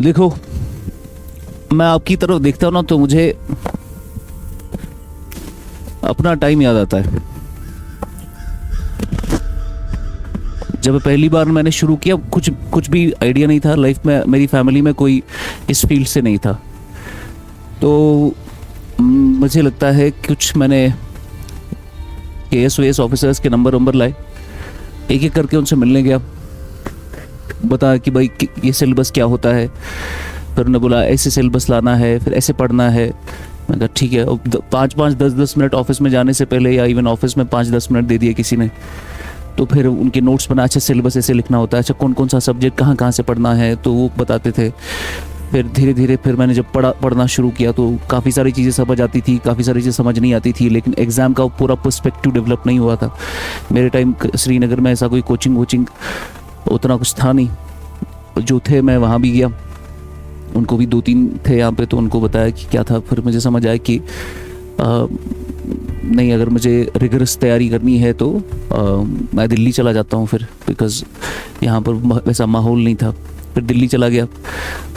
देखो, मैं आपकी तरफ देखता हूँ ना तो मुझे अपना टाइम याद आता है। जब पहली बार मैंने शुरू किया, कुछ भी आइडिया नहीं था लाइफ में, मेरी फैमिली में कोई इस फील्ड से नहीं था। तो मुझे लगता है कुछ मैंने KS ऑफिसर्स के नंबर लाए, एक एक करके उनसे मिलने गया, बताया कि भाई ये सिलेबस क्या होता है। फिर उन्होंने बोला ऐसे सिलेबस लाना है, फिर ऐसे पढ़ना है। मैंने कहा ठीक है। अब 5-5 10-10 मिनट ऑफिस में जाने से पहले, या इवन ऑफिस में 5-10 मिनट दे दिए किसी ने, तो फिर उनके नोट्स बना, अच्छा सिलेबस ऐसे लिखना होता है, अच्छा कौन कौन सा सब्जेक्ट कहाँ कहाँ से पढ़ना है, तो वो बताते थे। फिर धीरे धीरे फिर मैंने जब पढ़ना शुरू किया तो काफ़ी सारी चीज़ें समझ आती थी, काफ़ी सारी चीज़ें समझ नहीं आती थी, लेकिन एग्ज़ाम का पूरा पर्सपेक्टिव डेवलप नहीं हुआ था। मेरे टाइम श्रीनगर में ऐसा कोई कोचिंग उतना कुछ था नहीं। जो थे मैं वहाँ भी गया, उनको भी 2-3 थे यहाँ पे, तो उनको बताया कि क्या था। फिर मुझे समझ आया कि नहीं, अगर मुझे रिगरस तैयारी करनी है तो मैं दिल्ली चला जाता हूँ फिर, बिकॉज़ यहाँ पर वैसा माहौल नहीं था। फिर दिल्ली चला गया,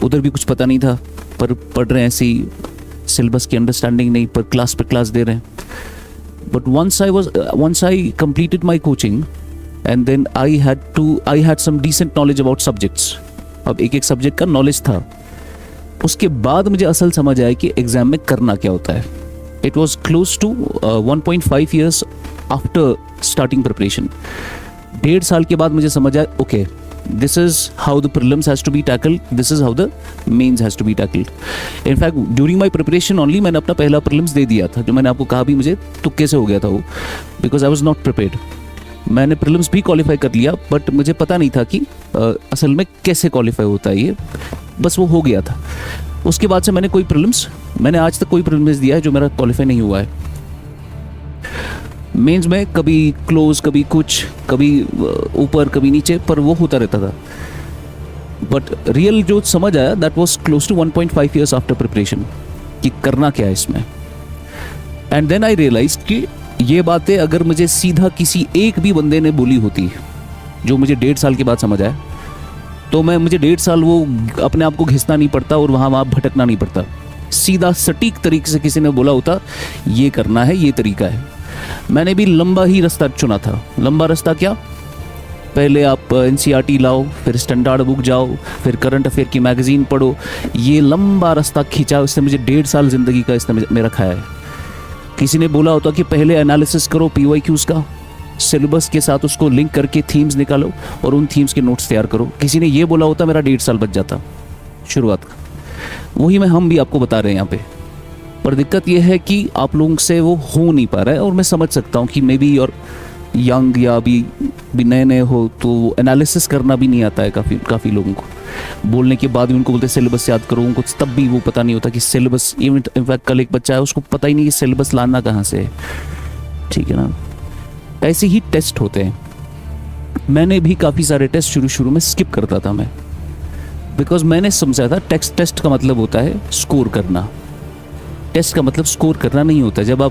उधर भी कुछ पता नहीं था, पर पढ़ रहे हैं ऐसी सिलेबस की अंडरस्टैंडिंग नहीं, पर क्लास पे क्लास दे रहे हैं। But once I completed my coaching and then I had some decent knowledge about subjects। अब एक सब्जेक्ट का नॉलेज था। उसके बाद मुझे असल समझ आया कि एग्जाम में करना क्या होता है। It was close to 1.5 years after starting preparation. 1.5 साल के बाद मुझे समझ आया, okay this is how the prelims has to be tackled, this is how the mains has to be tackled. In fact during my preparation only मैंने अपना पहला prelims दे दिया था, जो मैंने आपको कहा भी मुझे तुक्के से हो गया था वो, because I was not prepared. मैंने प्रीलिम्स भी क्वालिफाई कर लिया, बट मुझे पता नहीं था कि असल में कैसे क्वालिफाई होता है ये, बस वो हो गया था। उसके बाद से मैंने आज तक कोई प्रीलिम्स दिया है जो मेरा क्वालिफाई नहीं हुआ है। मेंस में कभी क्लोज, कभी कुछ, कभी ऊपर, कभी नीचे, पर वो होता रहता था। बट रियल जो समझ आया, that was close to 1.5 years after preparation, कि करना क्या है इसमें। एंड देन आई रियलाइज कि ये बातें अगर मुझे सीधा किसी एक भी बंदे ने बोली होती, जो मुझे 1.5 साल के बाद समझ आया, तो मुझे 1.5 साल वो अपने आप को घिसना नहीं पड़ता और वहाँ भटकना नहीं पड़ता। सीधा सटीक तरीके से किसी ने बोला होता ये करना है, ये तरीका है। मैंने भी लंबा ही रास्ता चुना था। लंबा रास्ता क्या? पहले आप NCERT लाओ, फिर स्टैंडर्ड बुक जाओ, फिर करंट अफेयर की मैगजीन पढ़ो। ये लंबा रास्ता खींचा, उसने मुझे 1.5 साल ज़िंदगी का इसने मेरा खाया है। किसी ने बोला होता कि पहले एनालिसिस करो PYQs का, सिलेबस के साथ उसको लिंक करके थीम्स निकालो और उन थीम्स के नोट्स तैयार करो। किसी ने ये बोला होता, मेरा 1.5 साल बच जाता शुरुआत का। वही हम भी आपको बता रहे हैं यहाँ पे। पर दिक्कत यह है कि आप लोगों से वो हो नहीं पा रहा है। और मैं समझ सकता हूँ कि मे बी और यंग या अभी भी नए हो तो एनालिसिस करना भी नहीं आता है काफ़ी लोगों को। बोलने के बाद भी उनको बोलते सिलेबस याद करो, उनको तब भी वो पता नहीं होता कि सिलेबस, इनफैक्ट कल एक बच्चा है उसको पता ही नहीं कि सिलेबस लाना कहाँ से है। ठीक है ना? ऐसे ही टेस्ट होते हैं। मैंने भी काफ़ी सारे टेस्ट शुरू में स्किप करता था मैं, बिकॉज मैंने समझा था टेस्ट का मतलब होता है स्कोर करना। टेस्ट का मतलब स्कोर करना नहीं होता। जब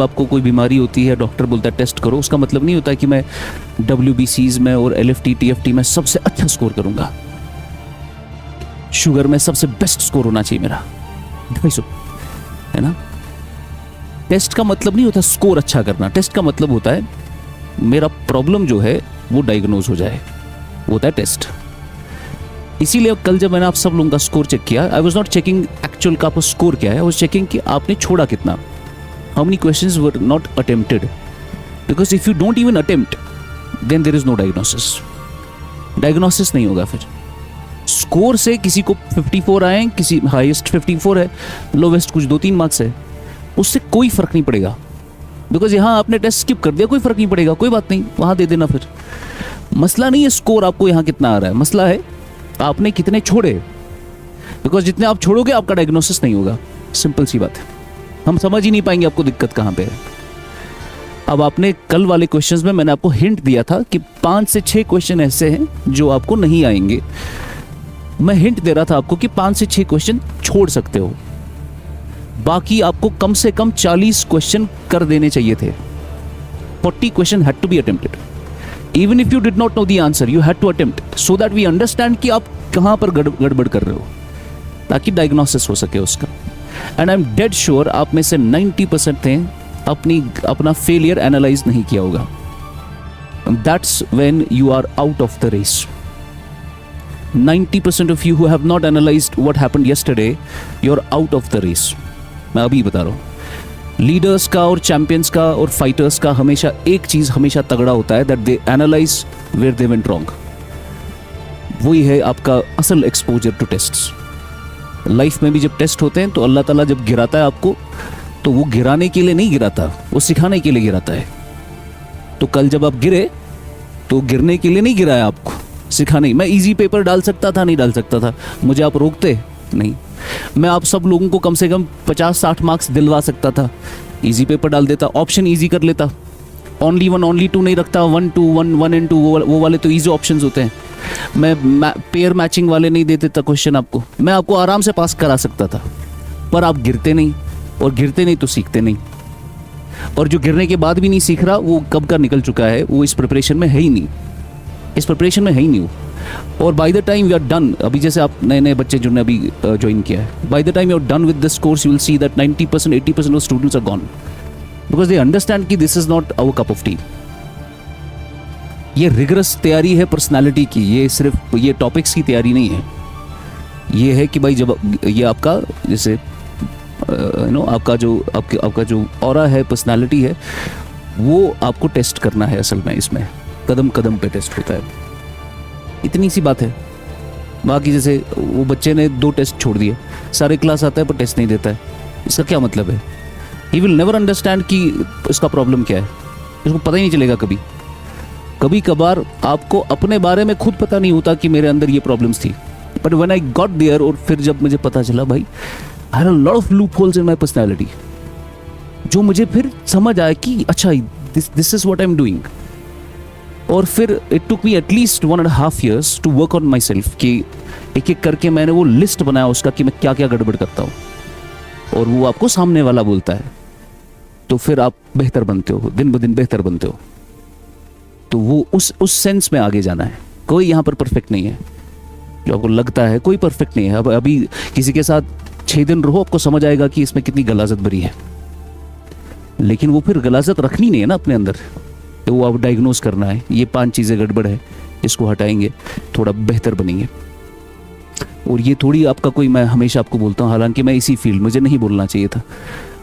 आपको कोई बीमारी होती है, डॉक्टर बोलता है टेस्ट करो, उसका मतलब नहीं होता कि मैं WBCs में और LFT TFT में सबसे अच्छा स्कोर करूंगा, शुगर में सबसे बेस्ट स्कोर होना चाहिए मेरा, है ना? टेस्ट का मतलब नहीं होता स्कोर अच्छा करना। टेस्ट का मतलब होता है मेरा प्रॉब्लम जो है वो डायग्नोज हो जाए, वो होता है टेस्ट। इसीलिए कल जब मैंने आप सब लोगों का स्कोर चेक किया, I was not checking actual का आपका स्कोर क्या है, आई वॉज चेकिंग कि आपने छोड़ा कितना, how many questions were not attempted. Because if you don't even attempt then there is no diagnosis नहीं होगा। फिर स्कोर से किसी को 54 आए, किसी हाईएस्ट 54 है, लोवेस्ट कुछ 2-3 मार्क्स है, उससे कोई फर्क नहीं पड़ेगा। बिकॉज यहाँ आपने टेस्ट स्किप कर दिया, कोई फर्क नहीं पड़ेगा, कोई बात नहीं, वहाँ दे देना। फिर मसला नहीं है स्कोर आपको यहाँ कितना आ रहा है, मसला है आपने कितने छोड़े। बिकॉज जितने आप छोड़ोगे आपका डायग्नोसिस नहीं होगा। सिंपल सी बात है, हम समझ ही नहीं पाएंगे आपको दिक्कत कहाँ पे है। अब आपने कल वाले क्वेश्चंस में मैंने आपको हिंट दिया था कि 5 से 6 क्वेश्चन ऐसे हैं जो आपको नहीं आएंगे। मैं हिंट दे रहा था आपको कि 5 से 6 क्वेश्चन छोड़ सकते हो, बाकी आपको कम से कम 40 क्वेश्चन कर देने चाहिए थे। 40 question had to be attempted. Even if you did not know the answer, you had to attempt so that we understand कि आप कहाँ पर गड़बड़ कर रहे हो। ताकि डायग्नोसिस हो सके उसका। And I am dead sure आप में से 90% थे अपना फेलियर एनालाइज नहीं किया होगा। That's when you are out of the race. 90% of you who have not analyzed what happened yesterday, you're out of the race. मैं अभी बता रहा हूँ। लीडर्स का और चैंपियंस का और फाइटर्स का हमेशा एक चीज हमेशा तगड़ा होता है, that they analyse where they went wrong. वही है आपका असल एक्सपोजर टू टेस्ट्स। लाइफ में भी जब टेस्ट होते हैं तो अल्लाह ताला जब गिराता है आपको, तो वो गिराने के लिए नहीं गिराता, वो सिखाने के लिए गिराता है। तो कल जब आप गिरे तो गिरने के लिए नहीं गिराया आपको, सिखाने। मैं इजी पेपर डाल सकता था, नहीं डाल सकता था, मुझे आप रोकते नहीं। मैं आप सब लोगों को कम से कम 50-60 मार्क्स दिलवा सकता था, इजी पेपर डाल देता, ऑप्शन इजी कर लेता। ओनली 1 ओनली 2 नहीं रखता, 1 2 1 1 एंड 2, वो वाले तो इजी ऑप्शंस होते हैं। मैं पेयर मैचिंग वाले नहीं देते था क्वेश्चन आपको, मैं आपको आराम से पास करा सकता था। पर आप गिरते नहीं, और गिरते नहीं तो सीखते नहीं। और जो गिरने के बाद भी नहीं सीख रहा, वो कब का निकल चुका है, वो इस प्रिपरेशन में है ही नहीं, इस प्रिपरेशन में है ही नहीं वो। और by the time we are done, अभी जैसे आप नए नए बच्चे जिन्होंने अभी ज्वाइन किया है, by the time you are done with this course, you will see that 90% 80% of students are gone, because they understand कि this is not our cup of tea. ये रिगरस तैयारी है पर्सनालिटी की, ये सिर्फ ये टॉपिक्स की तैयारी नहीं है। ये है कि भाई जब ये आपका जैसे आपका जो ऑरा है, पर्सनालिटी है, वो आपको टेस्ट करना है। असल में इसमें कदम कदम पे टेस्ट होता है, इतनी सी बात है। बाकी जैसे वो बच्चे ने 2 टेस्ट छोड़ दिए, सारे क्लास आता है पर टेस्ट नहीं देता है, इसका क्या मतलब है? ही विल नेवर अंडरस्टैंड कि इसका प्रॉब्लम क्या है, इसको पता ही नहीं चलेगा कभी। कभी कभार आपको अपने बारे में खुद पता नहीं होता कि मेरे अंदर ये प्रॉब्लम्स थी, but when I got there, और फिर जब मुझे पता चला भाई I had a lot of loopholes in my personality, जो मुझे फिर समझ आया कि अच्छा this is what I am doing. और फिर it took me at least 1.5 years to work on my myself एक एक करके मैंने वो लिस्ट बनाया उसका कि मैं क्या क्या गड़बड़ करता हूँ, और वो आपको सामने वाला बोलता है, तो फिर आप बेहतर बनते हो, दिन ब दिन बेहतर बनते हो। तो वो उस सेंस में आगे जाना है। कोई यहाँ पर परफेक्ट नहीं है, जो आपको लगता है कोई परफेक्ट नहीं है। अब अभी किसी के साथ 6 दिन रहो, आपको समझ आएगा कि इसमें कितनी गलाजत भरी है, लेकिन वो फिर गलाजत रखनी नहीं है ना अपने अंदर, तो वो आप डायग्नोज करना है, ये 5 चीज़ें गड़बड़ है, इसको हटाएंगे, थोड़ा बेहतर बनेंगे। और ये थोड़ी आपका कोई, मैं हमेशा आपको बोलता हूँ, हालांकि मैं इसी फील्ड, मुझे नहीं बोलना चाहिए था,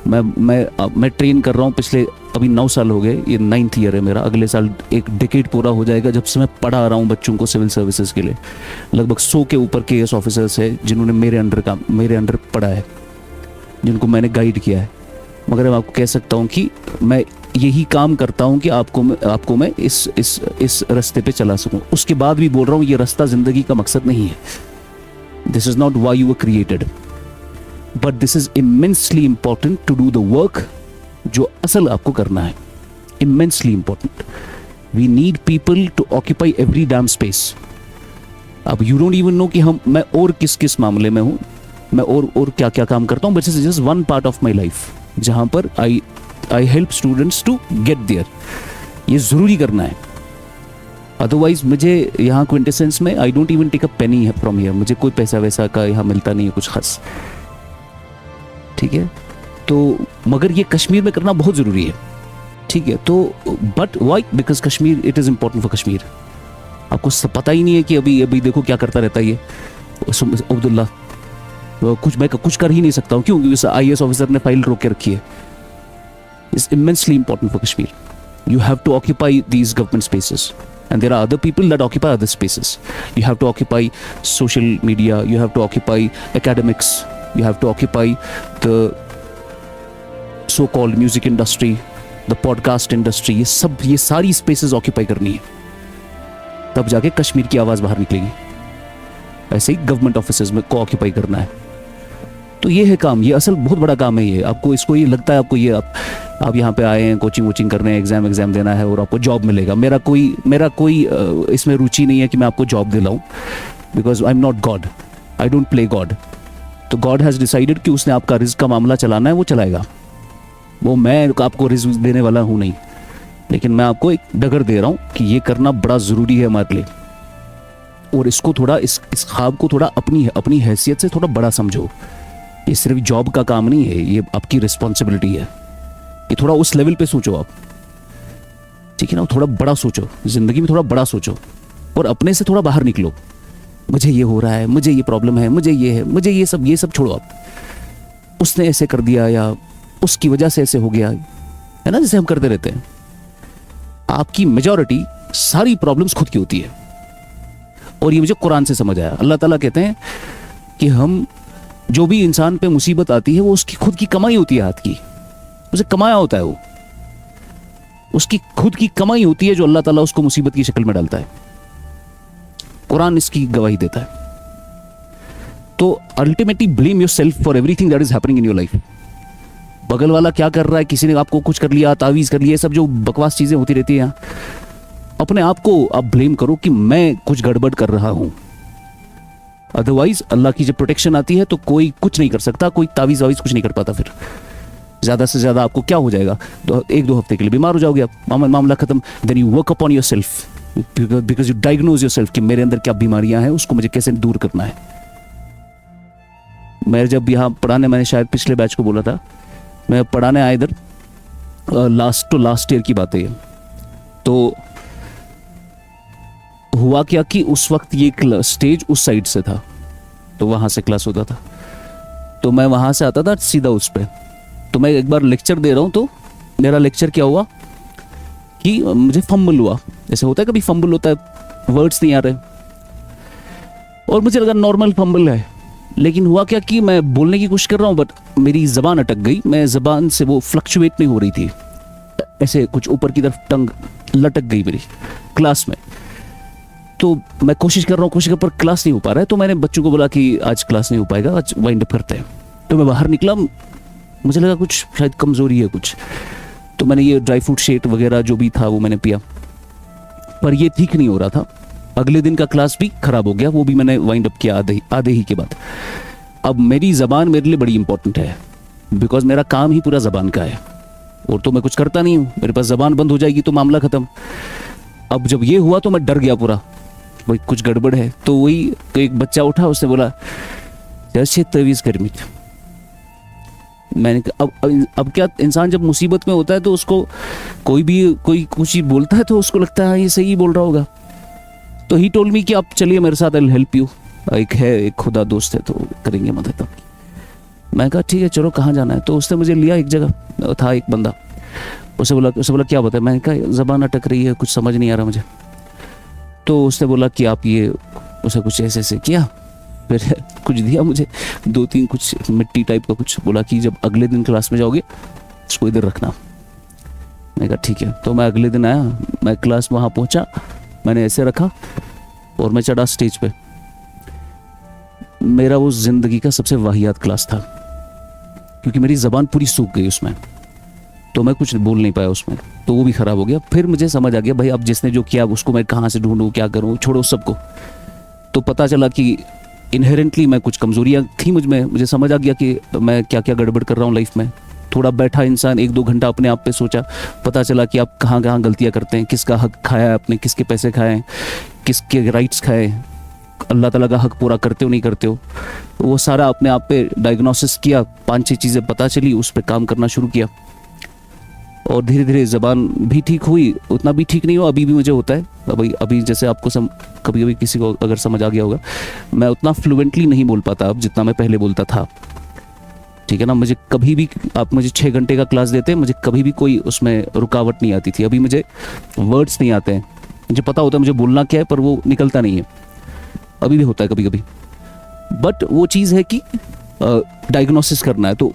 मैं ट्रेन कर रहा हूँ पिछले अभी 9 साल हो गए, ये 9th ईयर है मेरा, अगले साल 1 डेकेड पूरा हो जाएगा जब से मैं पढ़ा रहा हूँ बच्चों को सिविल सर्विसेज के लिए। लगभग 100 के ऊपर KS ऑफिसर्स है जिन्होंने मेरे अंडर पढ़ा है, जिनको मैंने गाइड किया है। मगर मैं आपको कह सकता हूँ कि मैं यही काम करता हूँ कि आपको मैं इस रास्ते पे चला सकूँ। उसके बाद भी बोल रहा हूँ, ये रास्ता जिंदगी का मकसद नहीं है, this is not why you were created, but this is immensely important to do the work जो असल आपको करना है। Immensely important, we need people to occupy every damn space. अब यू डोंट इवन नो कि मैं और किस मामले में हूँ, मैं और क्या क्या काम करता हूँ, but it is just one part of my life जहाँ पर I help students to get there. ये ज़रूरी करना है, अदरवाइज मुझे यहाँ क्विंटेसेंस में I don't even take a penny from here, मुझे कोई पैसा वैसा का यहाँ मिलता नहीं है कुछ खास, ठीक है। तो मगर ये कश्मीर में करना बहुत ज़रूरी है, ठीक है। तो but why, because Kashmir, it is important for Kashmir. आपको पता ही नहीं है कि अभी देखो क्या करता रहता है ये अब्दुल्ला, मैं कुछ कर ही नहीं सकता हूँ, क्यों? क्योंकि IAS ऑफिसर ने फाइल रोक के रखी है। It's immensely important for Kashmir. You have to occupy these government spaces, and there are other people that occupy other spaces. You have to occupy social media, you have to occupy academics, you have to occupy the so-called music industry, the podcast industry. ये सारी spaces occupy करनी है, तब जाके कश्मीर की आवाज़ बाहर निकलेगी। ऐसे ही गवर्नमेंट ऑफिसेज में को ऑक्यूपाई करना है। तो ये है काम, ये असल बहुत बड़ा काम है ये। आपको इसको ये लगता है, आपको ये आप यहाँ पे आए हैं कोचिंग करने, एग्जाम देना है और आपको जॉब मिलेगा। मेरा कोई इसमें रुचि नहीं है कि मैं आपको जॉब दिलाऊं, because I am not God, I don't play God. तो गॉड हैज़ डिसाइडेड कि उसने आपका रिस्क का मामला चलाना है, वो चलाएगा। वो मैं आपको रिस्क देने वाला हूँ नहीं, लेकिन मैं आपको एक डगर दे रहा हूँ कि ये करना बड़ा ज़रूरी है हमारे लिए। और इसको थोड़ा इस ख्वाब को थोड़ा अपनी हैसियत से थोड़ा बड़ा समझो। ये सिर्फ जॉब का काम नहीं है, ये आपकी रिस्पॉन्सिबिलिटी है। ये थोड़ा उस लेवल पे सोचो आप, ठीक है ना? थोड़ा बड़ा सोचो, जिंदगी में थोड़ा बड़ा सोचो और अपने से थोड़ा बाहर निकलो। मुझे ये हो रहा है, मुझे ये प्रॉब्लम है, मुझे ये है, मुझे ये सब छोड़ो आप। उसने ऐसे कर दिया या उसकी वजह से ऐसे हो गया, है ना, जैसे हम करते रहते हैं। आपकी मेजॉरिटी सारी प्रॉब्लम्स खुद की होती है। और ये मुझे कुरान से समझ आया। अल्लाह ताला कहते हैं कि हम, जो भी इंसान पे मुसीबत आती है वो उसकी खुद की कमाई होती है, हाथ की, उसे कमाया होता है, वो उसकी खुद की कमाई होती है जो अल्लाह ताला उसको मुसीबत की शक्ल में डालता है। कुरान इसकी गवाही देता है। तो ultimately blame yourself for everything that is happening in your life. बगल वाला क्या कर रहा है, किसी ने आपको कुछ कर लिया, तावीज कर लिया, सब जो बकवास चीजें होती रहती हैं, अपने आप को आप ब्लेम करो कि मैं कुछ गड़बड़ कर रहा हूं। अदरवाइज अल्लाह की जब प्रोटेक्शन आती है तो कोई कुछ नहीं कर सकता, कोई तावीज वावीज कुछ नहीं कर पाता। फिर ज्यादा से ज्यादा आपको क्या हो जाएगा, तो 1-2 हफ्ते के लिए बीमार हो जाओगे आप, मामला खत्म। Then you work upon yourself because you diagnose yourself कि मेरे अंदर क्या बीमारियां हैं, उसको मुझे कैसे दूर करना है। मैं जब यहाँ पढ़ाने, मैंने शायद पिछले बैच को बोला था, मैं पढ़ाने आया इधर, लास्ट ईयर की बात है ये। तो हुआ क्या कि उस वक्त ये स्टेज उस साइड से था, तो वहां से क्लास होता था, तो मैं वहां से आता था सीधा उस पे। तो मैं एक बार लेक्चर दे रहा हूं, तो मेरा लेक्चर क्या हुआ कि मुझे फंबल हुआ। जैसे होता है कभी फंबल होता है, वर्ड्स नहीं आ रहे, और मुझे लगा नॉर्मल फंबल है। लेकिन हुआ क्या कि मैं बोलने की कोशिश कर रहा हूं, बट मेरी जबान अटक गई। मैं जबान से वो फ्लक्चुएट नहीं हो रही थी, ऐसे कुछ ऊपर की तरफ टंग लटक गई मेरी क्लास में। तो मैं कोशिश कर रहा हूँ, पर क्लास नहीं हो पा रहा है। तो मैंने बच्चों को बोला कि आज क्लास नहीं हो पाएगा, आज वाइंड अप करते हैं। तो मैं बाहर निकला, मुझे लगा कुछ शायद कमजोरी है कुछ, तो मैंने ये ड्राई फ्रूट शेक वगैरह जो भी था वो मैंने पिया, पर ये ठीक नहीं हो रहा था। अगले दिन का क्लास भी खराब हो गया, वो भी मैंने वाइंड अप किया आधे ही के बाद। अब मेरी जबान मेरे लिए बड़ी इंपॉर्टेंट है, बिकॉज मेरा काम ही पूरा जबान का है, और तो मैं कुछ करता नहीं हूँ। मेरे पास जबान बंद हो जाएगी तो मामला खत्म। अब जब ये हुआ तो मैं डर गया पूरा, भाई कुछ गड़बड़ है। तो वही, तो एक बच्चा उठा, उसने बोला जैसे तवीज़ कर मिट। मैंने अब क्या, इंसान जब मुसीबत में होता है तो उसको कोई कुछ ही बोलता है तो उसको लगता है ये सही बोल रहा होगा। तो ही टोल्ड मी कि आप चलिए मेरे साथ, आई विल हेल्प यू। एक खुदा दोस्त है तो करेंगे मदद आपकी। मैं कहा ठीक है चलो, कहाँ जाना है? तो उसने मुझे लिया एक जगह, था एक बंदा, उसे बोला क्या बताया? मैंने कहा जबान अटक रही है, कुछ समझ नहीं आ रहा मुझे। तो उसने बोला कि आप ये, उसे कुछ ऐसे किया, फिर कुछ दिया मुझे 2-3 कुछ मिट्टी टाइप का कुछ, बोला कि जब अगले दिन क्लास में जाओगे इसको इधर रखना। मैंने कहा ठीक है। तो मैं अगले दिन आया, मैं क्लास वहाँ पहुँचा, मैंने ऐसे रखा और मैं चढ़ा स्टेज पे। मेरा वो जिंदगी का सबसे वाहियात क्लास था, क्योंकि मेरी जबान पूरी सूख गई उसमें, तो मैं कुछ बोल नहीं पाया उसमें, तो वो भी खराब हो गया। फिर मुझे समझ आ गया भाई अब जिसने जो किया उसको मैं कहाँ से ढूंढूं, क्या करूं, छोड़ो सबको। तो पता चला कि इनहेरेंटली मैं कुछ कमजोरियां थी मुझ में, मुझे समझ आ गया कि मैं क्या क्या गड़बड़ कर रहा हूँ लाइफ में। थोड़ा बैठा इंसान 1-2 घंटा अपने आप पे सोचा, पता चला कि आप कहाँ कहाँ गलतियाँ करते हैं, किसका हक खाया है आपने, किसके पैसे खाए हैं, किसके राइट्स खाए, अल्लाह ताला का हक पूरा करते हो नहीं करते हो। वो सारा अपने आप पे डायग्नोसिस किया, 5-6 चीज़ें पता चली, उस पर काम करना शुरू किया, और धीरे धीरे ज़बान भी ठीक हुई। उतना भी ठीक नहीं हुआ, अभी भी मुझे होता है। अभी जैसे आपको कभी कभी किसी को अगर समझ आ गया होगा, मैं उतना फ्लुएंटली नहीं बोल पाता अब जितना मैं पहले बोलता था, ठीक है ना। मुझे कभी भी, आप मुझे 6 घंटे का क्लास देते, मुझे कभी भी कोई उसमें रुकावट नहीं आती थी। अभी मुझे वर्ड्स नहीं आते हैं, मुझे पता होता है मुझे बोलना क्या है, पर वो निकलता नहीं है। अभी भी होता है कभी कभी, बट वो चीज़ है कि डायग्नोसिस करना है। तो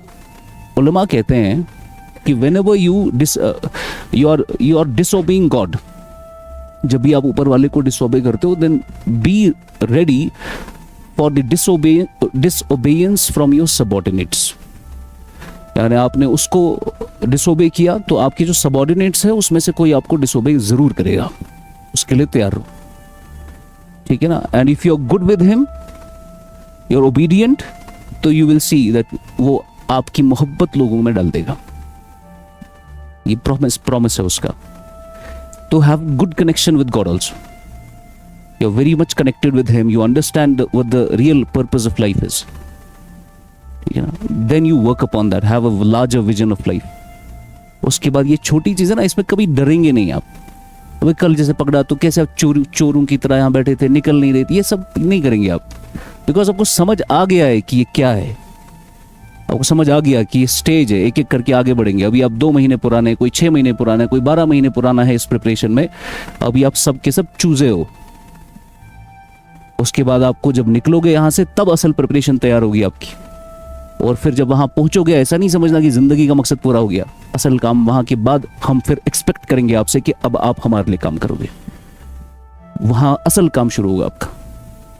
उलमा कहते हैं कि whenever you are disobeying God, जब भी आप ऊपर वाले को डिसोबे करते हो, then be ready for the disobedience from your subordinates। यानी आपने उसको डिसोबे किया तो आपके जो सबॉर्डिनेट्स है उसमें से कोई आपको डिसोबे जरूर करेगा, उसके लिए तैयार रहो, ठीक है ना। And if you are good with him, you are obedient, तो यू विल सी दैट वो आपकी मोहब्बत लोगों में डाल देगा। ये प्रॉमिस है उसका। तो have good connection with God also, you are very much connected with him, you understand what the real purpose of life is, ठीक है ना, then you work upon that, have a larger vision of life. उसके बाद ये छोटी चीज़ें ना, इसमें कभी डरेंगे नहीं आप। अभी कल जैसे पकड़ा तो कैसे आप चोरों की तरह यहाँ बैठे थे, निकल नहीं रही थी, ये सब नहीं करेंगे आप, बिकॉज आपको समझ आ गया है कि ये क्या है, आपको समझ आ गया कि ये स्टेज है, एक एक करके आगे बढ़ेंगे। अभी आप 2 महीने पुराने, कोई 6 महीने पुराना, कोई 12 महीने पुराना है इस प्रिपरेशन में, अभी आप सब के सब चूजे हो। उसके बाद आपको जब निकलोगे यहाँ से, तब असल प्रिपरेशन तैयार होगी आपकी, और फिर जब वहां पहुंचोगे ऐसा नहीं समझना कि जिंदगी का मकसद पूरा हो गया। असल काम वहां के बाद हम फिर एक्सपेक्ट करेंगे आपसे कि अब आप हमारे लिए काम करोगे, वहां असल काम शुरू होगा आपका।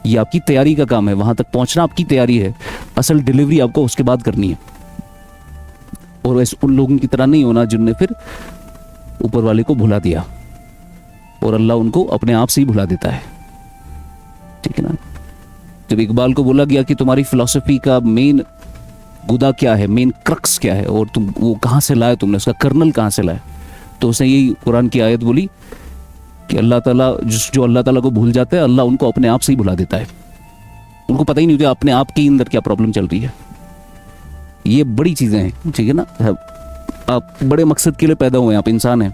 ये आपकी तैयारी का काम है, वहां तक पहुंचना आपकी तैयारी है, असल डिलीवरी आपको उसके बाद करनी है। और वैसे उन लोगों की तरह नहीं होना जिनने फिर ऊपर वाले को भुला दिया, और अल्लाह उनको अपने आप से ही भुला देता है, ठीक है ना। जब इकबाल को बोला गया कि तुम्हारी फिलॉसफी का मेन गुदा क्या है, मेन क्रक्स क्या है, और तुम वो कहाँ से लाए, तुमने उसका कर्नल कहाँ से लाए, तो उसने यही कुरान की आयत बोली कि अल्लाह ताला जो अल्लाह ताला को भूल जाता है, अल्लाह उनको अपने आप से ही भुला देता है। उनको पता ही नहीं होता अपने आप के अंदर क्या प्रॉब्लम चल रही है। ये बड़ी चीज़ें हैं, ठीक है ना। आप बड़े मकसद के लिए पैदा हुए हैं, आप इंसान हैं,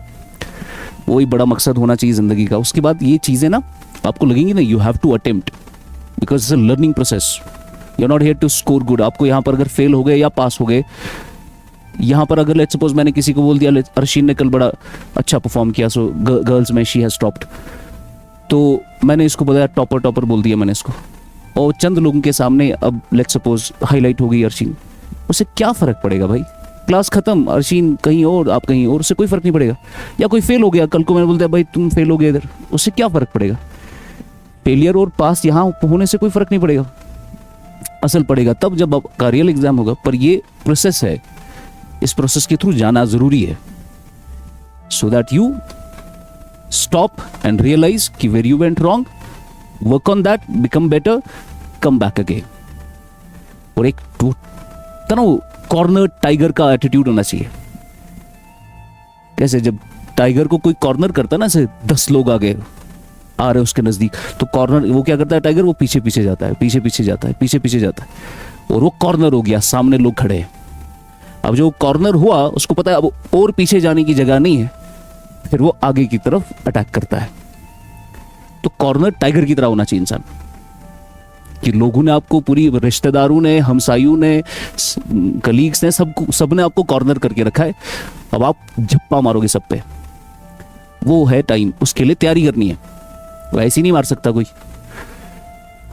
वही बड़ा मकसद होना चाहिए ज़िंदगी का। उसके बाद ये चीज़ें ना आपको लगेंगी ना, you have to attempt, because it's a learning process, you are not here to score good. आपको यहाँ पर अगर फेल हो गए या पास हो गए, यहाँ पर अगर लेट्स सपोज मैंने किसी को बोल दिया अर्शीन ने कल बड़ा अच्छा परफॉर्म किया, सो गर्ल्स में शी हैज टॉप्ड, तो मैंने इसको बताया टॉपर बोल दिया मैंने इसको, और चंद लोगों के सामने अब लेट्स सपोज हाईलाइट हो गई अर्शीन, उससे क्या फ़र्क पड़ेगा भाई, क्लास खत्म, अर्शीन कहीं और आप कहीं और, उससे कोई फ़र्क नहीं पड़ेगा। या कोई फेल हो गया, कल को मैंने बोलता है भाई तुम फेल हो गए इधर, उससे क्या फ़र्क पड़ेगा। फेलियर और पास यहाँ होने से कोई फ़र्क नहीं पड़ेगा, असल पड़ेगा तब जब आपका रियल एग्जाम होगा। पर ये प्रोसेस है, इस प्रोसेस के थ्रू जाना जरूरी है, so that you stop and realize कि where you went wrong, work on that, become better, come back again. और एक कॉर्नर टाइगर का एटीट्यूड होना चाहिए। कैसे, जब टाइगर को कोई कॉर्नर करता है ना, ऐसे 10 लोग आगे आ रहे उसके नजदीक, तो कॉर्नर वो क्या करता है टाइगर, वो पीछे पीछे जाता है, पीछे पीछे जाता है, पीछे पीछे जाता है, और वो कॉर्नर हो गया, सामने लोग खड़े हैं। अब जो कॉर्नर हुआ उसको पता है अब और पीछे जाने की जगह नहीं है, फिर वो आगे की तरफ अटैक करता है। तो कॉर्नर टाइगर की तरह होना चाहिए इंसान, कि लोगों ने आपको, पूरी रिश्तेदारों ने, हमसायों ने, कलीग्स ने, सबने आपको कॉर्नर करके रखा है। अब आप झप्पा मारोगे सब पे, वो है टाइम, उसके लिए तैयारी करनी है। वो ऐसे नहीं मार सकता कोई,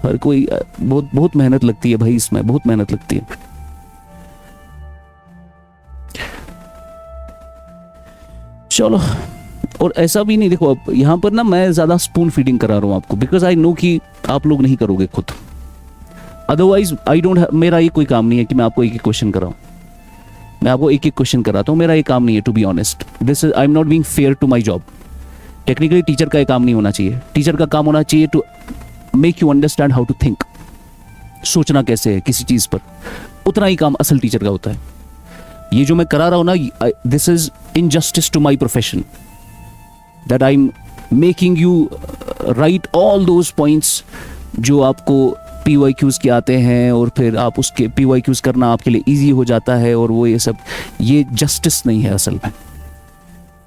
हर कोई, बहुत बहुत मेहनत लगती है भाई, इसमें बहुत मेहनत लगती है। चलो, और ऐसा भी नहीं, देखो अब यहाँ पर ना मैं ज़्यादा स्पून फीडिंग करा रहा हूँ आपको, बिकॉज आई नो कि आप लोग नहीं करोगे खुद, अदरवाइज आई डोंट, मेरा ये कोई काम नहीं है कि मैं आपको एक एक क्वेश्चन कराऊँ, मैं आपको एक एक क्वेश्चन कराता हूँ, मेरा ये काम नहीं है, to be honest. This is, I am not being fair to my job. Technically teacher का ये काम नहीं होना चाहिए, टीचर का काम होना चाहिए to make you understand how to think, सोचना कैसे है किसी चीज़ पर, उतना ही काम असल टीचर का होता है। ये जो मैं करा रहा हूँ ना, this is injustice to my profession, that I am making you write all those points जो आपको PYQs के आते हैं, और फिर आप उसके PYQs करना आपके लिए ईजी हो जाता है, और वो ये सब, ये जस्टिस नहीं है असल में।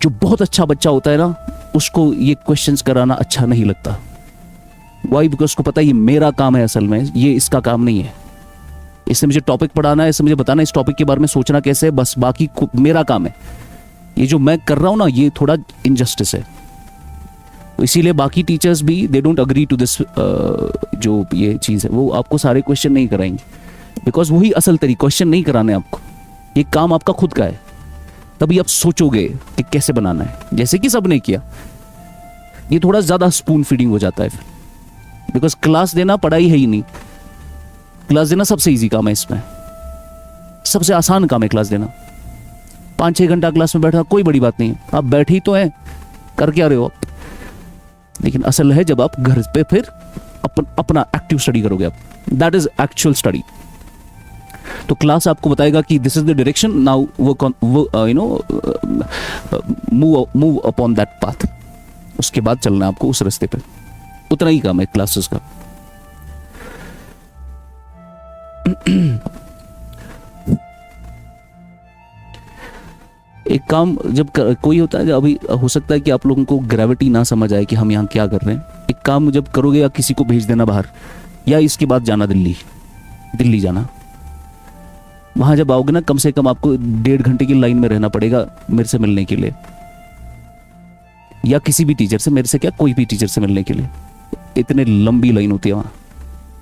जो बहुत अच्छा बच्चा होता है ना, उसको ये क्वेश्चंस कराना अच्छा नहीं लगता। वाई? बिकॉज उसको पता है ये मेरा काम है, असल में ये इसका काम नहीं है। इससे मुझे टॉपिक पढ़ाना है, इससे मुझे बताना है इस टॉपिक के बारे में सोचना कैसे है, बस बाकी मेरा काम है। ये जो मैं कर रहा हूँ ना, ये थोड़ा इनजस्टिस है। तो इसीलिए बाकी टीचर्स भी they don't agree to this, जो ये चीज़ है वो आपको सारे क्वेश्चन नहीं कराएंगे, बिकॉज वही असल तरीका, क्वेश्चन नहीं कराने आपको, ये काम आपका खुद का है। तभी आप सोचोगे कि कैसे बनाना है, जैसे कि सबने किया। ये थोड़ा ज़्यादा स्पून फीडिंग हो जाता है फिर, बिकॉज क्लास देना पढ़ाई है ही नहीं, क्लास देना सबसे ईजी काम है, इसमें सबसे आसान काम है क्लास देना। 5-6 घंटा क्लास में बैठना कोई बड़ी बात नहीं है, आप बैठे ही तो हैं, कर क्या रहे हो आप। लेकिन असल है जब आप घर पे फिर अपना एक्टिव स्टडी करोगे आप, दैट इज एक्चुअल स्टडी। तो क्लास आपको बताएगा कि this is the direction, now work on, you know, move upon that path. उसके बाद चलना है आपको उस रास्ते पे। उतना ही काम है क्लासेस का। एक काम जब कोई होता है, अभी हो सकता है कि आप लोगों को ग्रेविटी ना समझ आए कि हम यहाँ क्या कर रहे हैं। एक काम जब करोगे, या किसी को भेज देना बाहर, या इसके बाद जाना दिल्ली जाना, वहां जब आओगे ना, कम से कम आपको 1.5 घंटे की लाइन में रहना पड़ेगा मेरे से मिलने के लिए, या किसी भी टीचर से, मेरे से क्या, कोई भी टीचर से मिलने के लिए। इतने लंबी लाइन होती है वहां,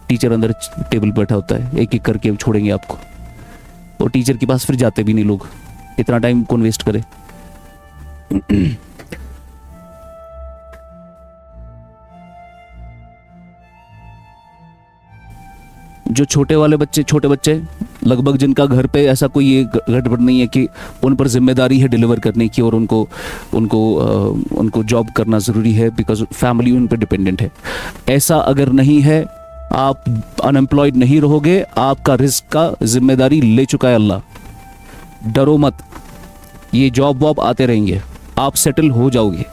टीचर अंदर टेबल बैठा होता है, एक एक करके छोड़ेंगे आपको, और टीचर के पास फिर जाते भी नहीं लोग, इतना टाइम कौन वेस्ट करे। जो छोटे बच्चे लगभग, जिनका घर पे ऐसा कोई ये गड़बड़ नहीं है कि उन पर जिम्मेदारी है डिलीवर करने की, और उनको जॉब करना ज़रूरी है बिकॉज फैमिली उन पर डिपेंडेंट है, ऐसा अगर नहीं है, आप अनएम्प्लॉयड नहीं रहोगे। आपका रिस्क का जिम्मेदारी ले चुका है अल्लाह, डरो मत, ये जॉब वॉब आते रहेंगे, आप सेटल हो जाओगे।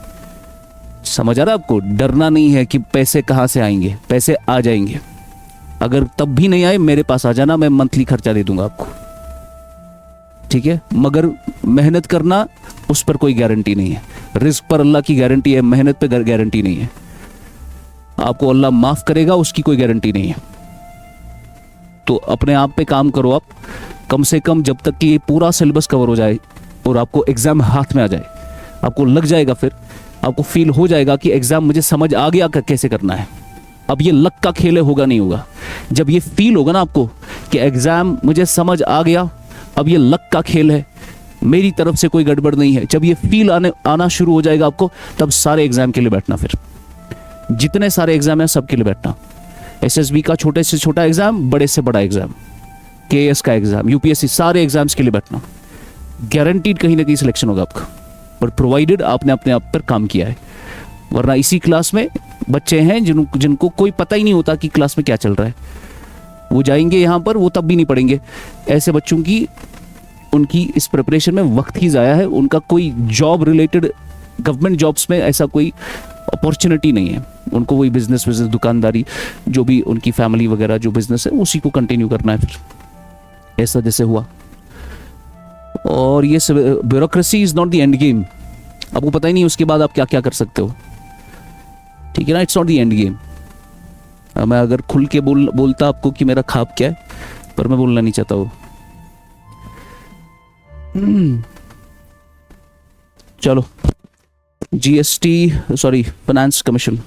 समझ आ रहा है आपको? डरना नहीं है कि पैसे कहाँ से आएंगे, पैसे आ जाएंगे। अगर तब भी नहीं आए, मेरे पास आ जाना, मैं मंथली खर्चा दे दूंगा आपको, ठीक है? मगर मेहनत करना, उस पर कोई गारंटी नहीं है। रिस्क पर अल्लाह की गारंटी है, मेहनत पे गारंटी नहीं है। आपको अल्लाह माफ करेगा, उसकी कोई गारंटी नहीं है। तो अपने आप पे काम करो आप, कम से कम जब तक कि ये पूरा सिलेबस कवर हो जाए और आपको एग्जाम हाथ में आ जाए, आपको लग जाएगा, फिर आपको फील हो जाएगा कि एग्जाम मुझे समझ आ गया कैसे करना है। अब ये लक का खेल होगा नहीं होगा। जब ये फील होगा ना आपको कि एग्जाम मुझे समझ आ गया, अब ये लक का खेल है, मेरी तरफ से कोई गड़बड़ नहीं है, जब ये फील आना शुरू हो जाएगा आपको, तब सारे एग्जाम के लिए बैठना। फिर जितने सारे एग्जाम है सबके लिए बैठना। एसएसबी का छोटे से छोटा एग्जाम, बड़े से बड़ा एग्जाम, केएस का एग्जाम, यूपीएससी, सारे एग्जाम्स के लिए बैठना। गारंटीड कहीं ना कहीं सिलेक्शन होगा आपका, पर प्रोवाइडेड आपने अपने आप पर काम किया है। वरना इसी क्लास में बच्चे हैं जिनको कोई पता ही नहीं होता कि क्लास में क्या चल रहा है, वो जाएंगे यहाँ पर, वो तब भी नहीं पढ़ेंगे। ऐसे बच्चों की, उनकी इस प्रिपरेशन में वक्त ही ज़ाया है। उनका कोई जॉब रिलेटेड, गवर्नमेंट जॉब्स में ऐसा कोई अपॉर्चुनिटी नहीं है। उनको वही बिजनेस दुकानदारी, जो भी उनकी फैमिली वगैरह जो बिजनेस है, उसी को कंटिन्यू करना है। फिर ऐसा जैसे हुआ। और ये bureaucracy is not the end game. आपको पता ही नहीं उसके बाद आप क्या क्या कर सकते हो, ठीक है ना? It's not the end game. मैं अगर खुल के बोलता आपको कि मेरा ख्वाब क्या है, पर मैं बोलना नहीं चाहता हूँ। चलो, जीएसटी, सॉरी, फाइनेंस कमीशन।